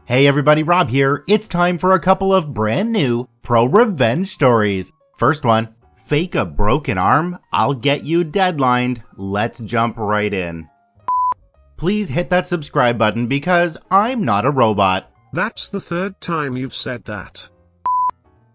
Hey everybody, Rob here. It's time for a couple of brand new ProRevenge stories. First one, fake a broken arm, I'll get you deadlined. Let's jump right in. Please hit that subscribe button because I'm not a robot. That's the third time you've said that.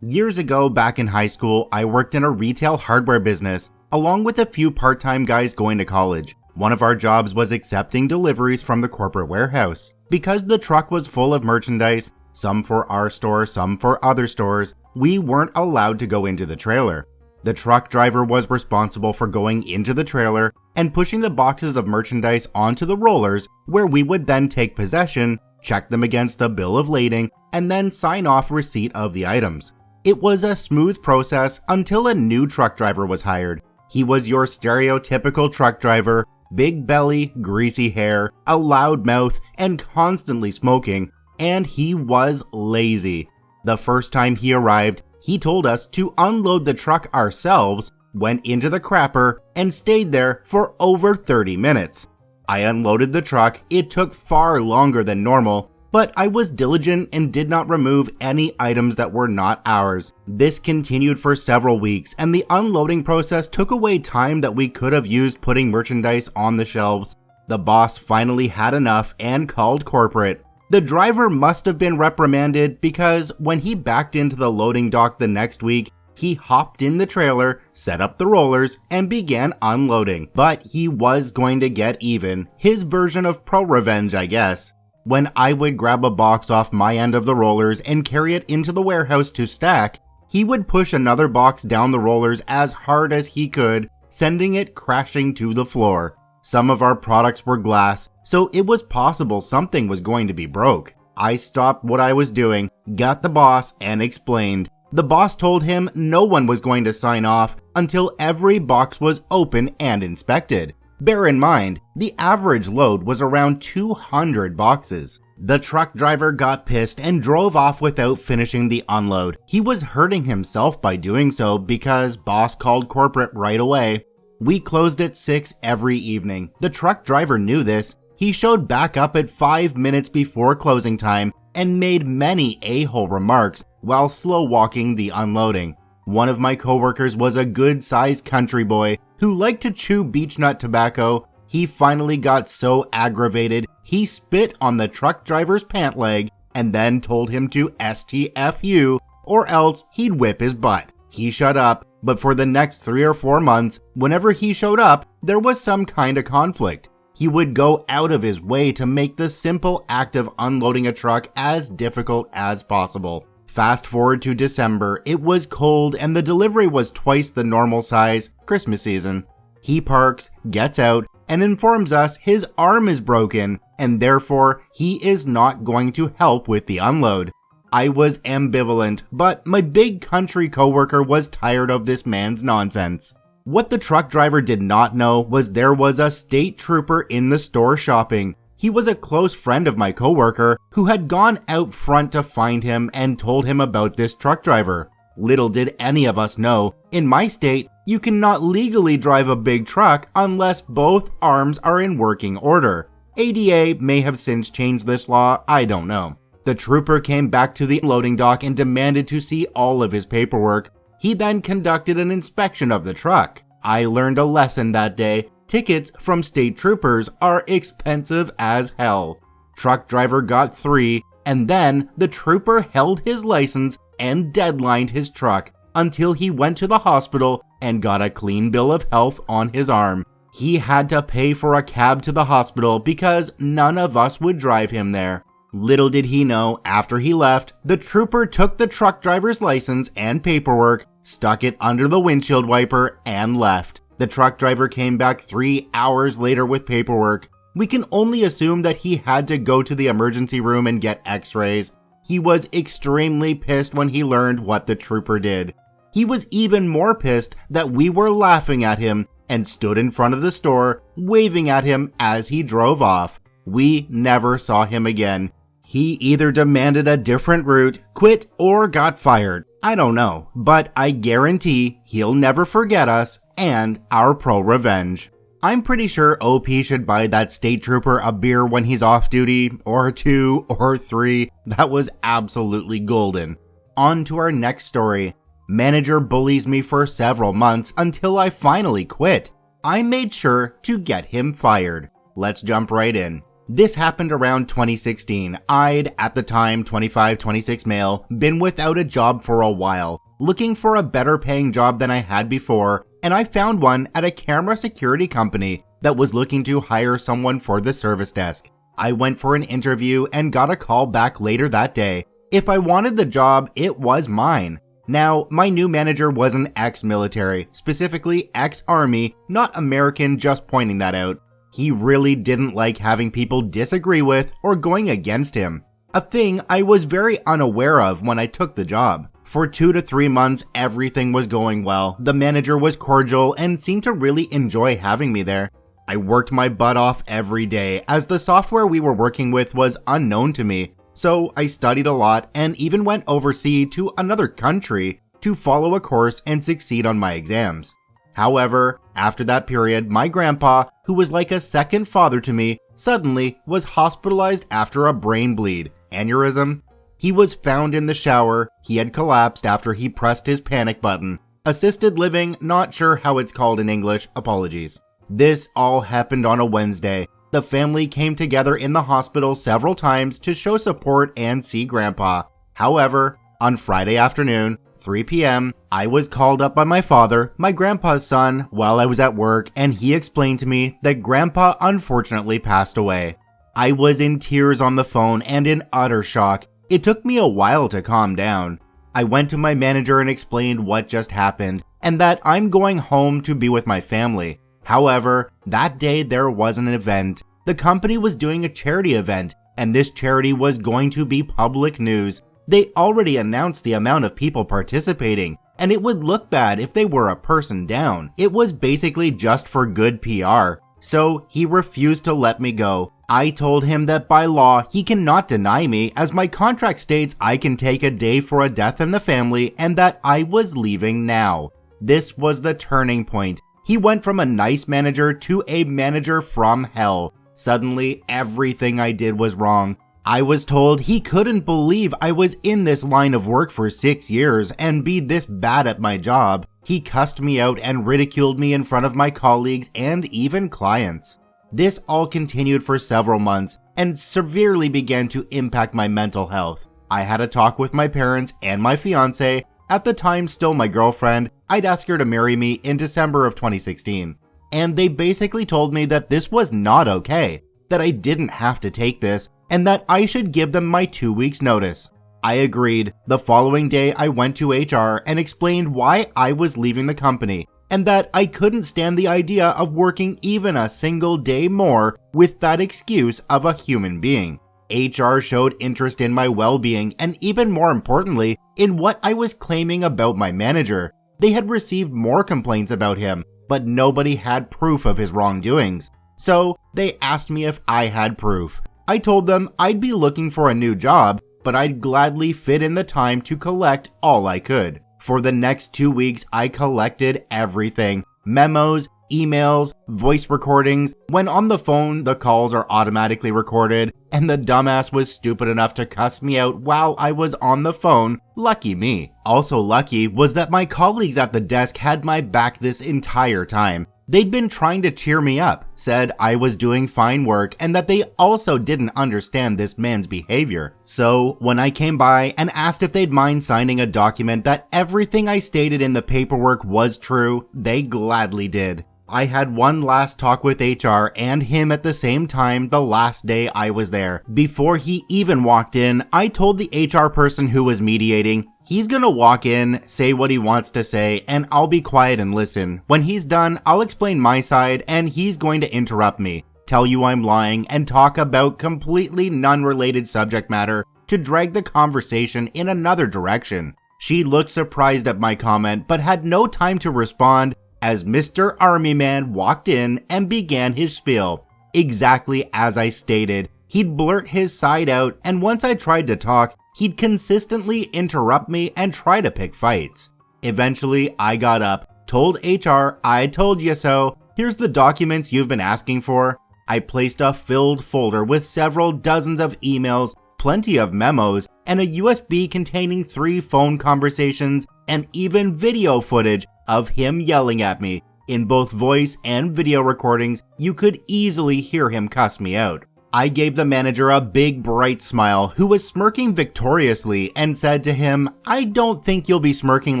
Years ago, back in high school, I worked in a retail hardware business, along with a few part-time guys going to college. One of our jobs was accepting deliveries from the corporate warehouse. Because the truck was full of merchandise, some for our store, some for other stores, we weren't allowed to go into the trailer. The truck driver was responsible for going into the trailer and pushing the boxes of merchandise onto the rollers, where we would then take possession, check them against the bill of lading, and then sign off receipt of the items. It was a smooth process until a new truck driver was hired. He was your stereotypical truck driver, big belly, greasy hair, a loud mouth, and constantly smoking, and he was lazy. The first time he arrived, he told us to unload the truck ourselves, went into the crapper, and stayed there for over 30 minutes. I unloaded the truck. It took far longer than normal, but I was diligent and did not remove any items that were not ours. This continued for several weeks, and the unloading process took away time that we could have used putting merchandise on the shelves. The boss finally had enough and called corporate. The driver must have been reprimanded because when he backed into the loading dock the next week, he hopped in the trailer, set up the rollers, and began unloading. But he was going to get even. His version of ProRevenge, I guess. When I would grab a box off my end of the rollers and carry it into the warehouse to stack, he would push another box down the rollers as hard as he could, sending it crashing to the floor. Some of our products were glass, so it was possible something was going to be broke. I stopped what I was doing, got the boss, and explained. The boss told him no one was going to sign off until every box was open and inspected. Bear in mind, the average load was around 200 boxes. The truck driver got pissed and drove off without finishing the unload. He was hurting himself by doing so because boss called corporate right away. We closed at 6 every evening. The truck driver knew this. He showed back up at 5 minutes before closing time and made many a-hole remarks while slow walking the unloading. One of my coworkers was a good-sized country boy who liked to chew beech nut tobacco. He finally got so aggravated, he spit on the truck driver's pant leg and then told him to STFU or else he'd whip his butt. He shut up, but for the next 3 or 4 months, whenever he showed up, there was some kind of conflict. He would go out of his way to make the simple act of unloading a truck as difficult as possible. Fast forward to December, it was cold and the delivery was twice the normal size, Christmas season. He parks, gets out, and informs us his arm is broken and therefore he is not going to help with the unload. I was ambivalent, but my big country coworker was tired of this man's nonsense. What the truck driver did not know was there was a state trooper in the store shopping. He was a close friend of my coworker who had gone out front to find him and told him about this truck driver. Little did any of us know, in my state, you cannot legally drive a big truck unless both arms are in working order. ADA may have since changed this law, I don't know. The trooper came back to the loading dock and demanded to see all of his paperwork. He then conducted an inspection of the truck. I learned a lesson that day. Tickets from state troopers are expensive as hell. Truck driver got 3, and then the trooper held his license and deadlined his truck until he went to the hospital and got a clean bill of health on his arm. He had to pay for a cab to the hospital because none of us would drive him there. Little did he know, after he left, the trooper took the truck driver's license and paperwork, stuck it under the windshield wiper, and left. The truck driver came back 3 hours later with paperwork. We can only assume that he had to go to the emergency room and get x-rays. He was extremely pissed when he learned what the trooper did. He was even more pissed that we were laughing at him and stood in front of the store, waving at him as he drove off. We never saw him again. He either demanded a different route, quit, or got fired. I don't know, but I guarantee he'll never forget us and our ProRevenge. I'm pretty sure OP should buy that state trooper a beer when he's off duty, or 2, or 3. That was absolutely golden. On to our next story. Manager bullies me for several months until I finally quit. I made sure to get him fired. Let's jump right in. This happened around 2016. I'd, at the time 25, 26 male, been without a job for a while, looking for a better paying job than I had before, and I found one at a camera security company that was looking to hire someone for the service desk. I went for an interview and got a call back later that day. If I wanted the job, it was mine. Now, my new manager was an ex-military, specifically ex-army, not American, just pointing that out. He really didn't like having people disagree with or going against him, a thing I was very unaware of when I took the job. For 2 to 3 months, everything was going well. The manager was cordial and seemed to really enjoy having me there. I worked my butt off every day as the software we were working with was unknown to me. So I studied a lot and even went overseas to another country to follow a course and succeed on my exams. However, after that period, my grandpa, who was like a second father to me, suddenly was hospitalized after a brain bleed, aneurysm. He was found in the shower. He had collapsed after he pressed his panic button. Assisted living, not sure how it's called in English, apologies. This all happened on a Wednesday. The family came together in the hospital several times to show support and see Grandpa. However, on Friday afternoon, 3 p.m., I was called up by my father, my grandpa's son, while I was at work, and he explained to me that Grandpa unfortunately passed away. I was in tears on the phone and in utter shock. It took me a while to calm down. I went to my manager and explained what just happened, and that I'm going home to be with my family. However, that day there was an event. The company was doing a charity event, and this charity was going to be public news. They already announced the amount of people participating, and it would look bad if they were a person down. It was basically just for good PR. So he refused to let me go. I told him that by law, he cannot deny me as my contract states I can take a day for a death in the family and that I was leaving now. This was the turning point. He went from a nice manager to a manager from hell. Suddenly, everything I did was wrong. I was told he couldn't believe I was in this line of work for 6 years and be this bad at my job. He cussed me out and ridiculed me in front of my colleagues and even clients. This all continued for several months and severely began to impact my mental health. I had a talk with my parents and my fiance, at the time still my girlfriend. I'd asked her to marry me in December of 2016. And they basically told me that this was not okay, that I didn't have to take this, and that I should give them my 2 weeks notice. I agreed. The following day, I went to HR and explained why I was leaving the company, and that I couldn't stand the idea of working even a single day more with that excuse of a human being. HR showed interest in my well-being and even more importantly, in what I was claiming about my manager. They had received more complaints about him, but nobody had proof of his wrongdoings. So they asked me if I had proof. I told them I'd be looking for a new job, but I'd gladly fit in the time to collect all I could. For the next 2 weeks, I collected everything. Memos, emails, voice recordings. When on the phone, the calls are automatically recorded, and the dumbass was stupid enough to cuss me out while I was on the phone. Lucky me. Also lucky was that my colleagues at the desk had my back this entire time. They'd been trying to cheer me up, said I was doing fine work, and that they also didn't understand this man's behavior. So, when I came by and asked if they'd mind signing a document that everything I stated in the paperwork was true, they gladly did. I had one last talk with HR and him at the same time the last day I was there. Before he even walked in, I told the HR person who was mediating, he's gonna walk in, say what he wants to say, and I'll be quiet and listen. When he's done, I'll explain my side and he's going to interrupt me, tell you I'm lying, and talk about completely non-related subject matter to drag the conversation in another direction. She looked surprised at my comment but had no time to respond as Mr. Army Man walked in and began his spiel. Exactly as I stated, he'd blurt his side out, and once I tried to talk, he'd consistently interrupt me and try to pick fights. Eventually, I got up, told HR I told you so. Here's the documents you've been asking for. I placed a filled folder with several dozens of emails, plenty of memos, and a USB containing 3 phone conversations and even video footage of him yelling at me. In both voice and video recordings, you could easily hear him cuss me out. I gave the manager a big bright smile, who was smirking victoriously, and said to him, "I don't think you'll be smirking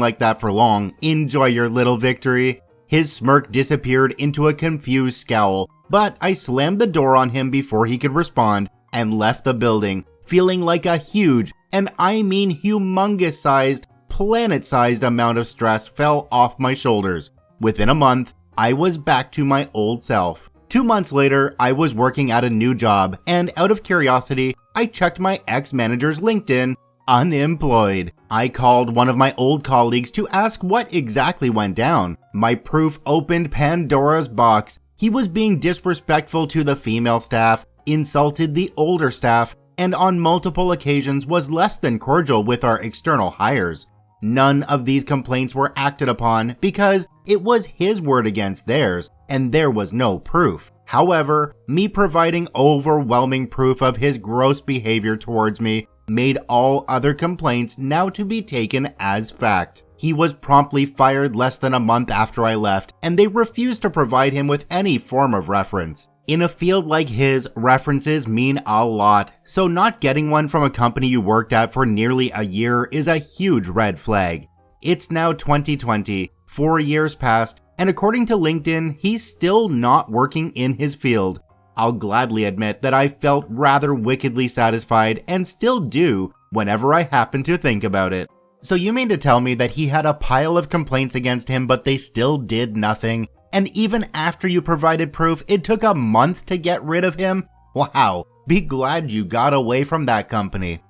like that for long. Enjoy your little victory." His smirk disappeared into a confused scowl, but I slammed the door on him before he could respond and left the building, feeling like a huge, and I mean humongous-sized, planet-sized amount of stress fell off my shoulders. Within a month, I was back to my old self. 2 months later, I was working at a new job, and out of curiosity, I checked my ex-manager's LinkedIn, unemployed. I called one of my old colleagues to ask what exactly went down. My proof opened Pandora's box. He was being disrespectful to the female staff, insulted the older staff, and on multiple occasions was less than cordial with our external hires. None of these complaints were acted upon because it was his word against theirs, and there was no proof. However, me providing overwhelming proof of his gross behavior towards me made all other complaints now to be taken as fact. He was promptly fired less than a month after I left, and they refused to provide him with any form of reference. In a field like his, references mean a lot, so not getting one from a company you worked at for nearly a year is a huge red flag. It's now 2020, 4 years passed, and according to LinkedIn, he's still not working in his field. I'll gladly admit that I felt rather wickedly satisfied and still do whenever I happen to think about it. So you mean to tell me that he had a pile of complaints against him but they still did nothing? And even after you provided proof, it took a month to get rid of him? Wow, be glad you got away from that company.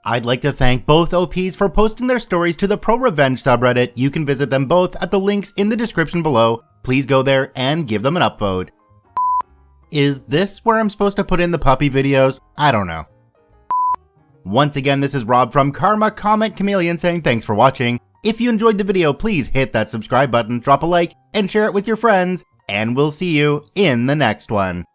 I'd like to thank both OPs for posting their stories to the ProRevenge subreddit. You can visit them both at the links in the description below. Please go there and give them an upvote. Is this where I'm supposed to put in the puppy videos? I don't know. Once again, this is Rob from Karma Comment Chameleon saying thanks for watching. If you enjoyed the video, please hit that subscribe button, drop a like, and share it with your friends, and we'll see you in the next one.